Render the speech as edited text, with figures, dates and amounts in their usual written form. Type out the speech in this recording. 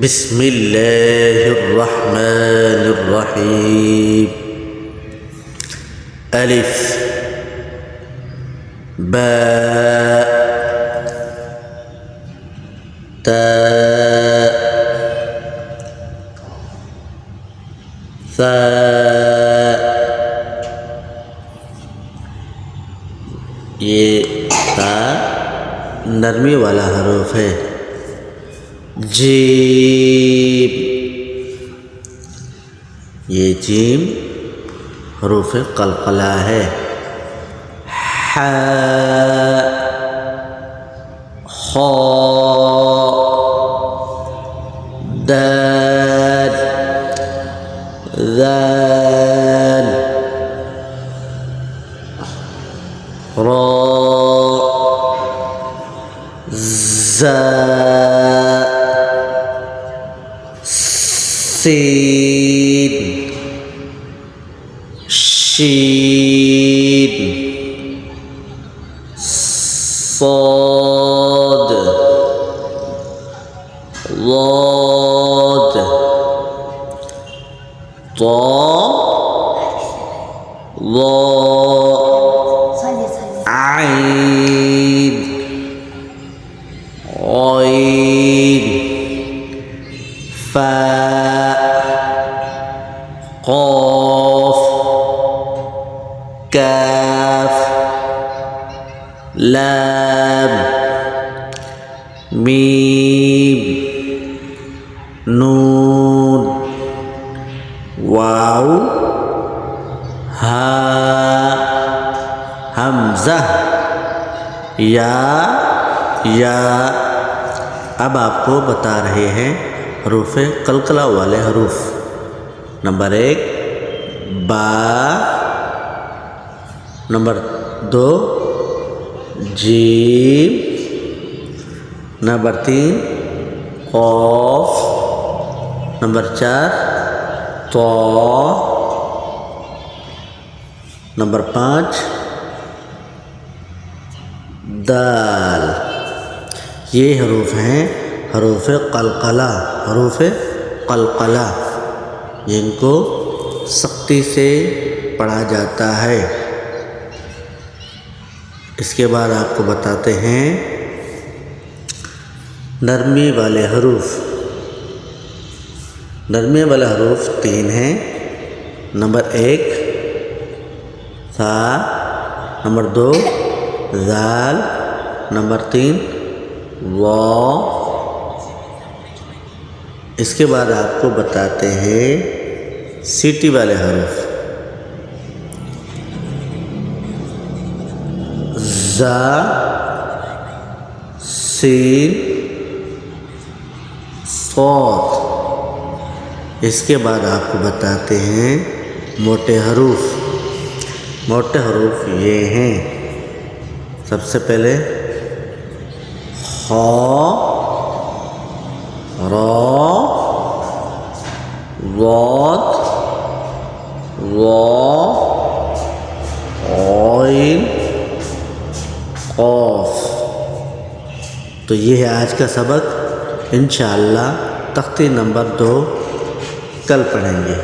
बिस्मिल्लाहिर्रहमानिर्रहीम। अलिफ बा ता सा ये ता नरमी वाला हरूफ है। जीम ये जीम हरूफ कलकला है। हा खा दाल ذال را زا سين شين صاد ضاد طا ظا عين غين فاء قاف كاف لام ميم नून वाव हा हमज़ा या। अब आपको बता रहे हैं हरूफ कलकला वाले हरूफ। नंबर 1 बा, नंबर 2 जीम, नंबर 3 क़ाफ, नंबर 4 तो, नंबर 5 दाल। ये हरूफ हैं हरूफ कलकला। हरूफ कलकला जिनको सख्ती से पढ़ा जाता है। इसके बाद आपको बताते हैं नरमी वाले हरूफ। नरमी वाले हरूफ 3 हैं। नंबर 1 सा, नंबर 2 ज़ाल, नंबर 3 वा। इसके बाद आपको बताते हैं सीटी वाले हरूफ। ज़ा, सीन, सौत। इसके बाद आपको बताते हैं मोटे हरूफ। मोटे हरूफ ये हैं। सबसे पहले खा, रा, वाद, वा, आइन, क़ाफ। तो ये है आज का सबक। इंशाअल्लाह तख्ती नंबर 2 कल पढ़ेंगे।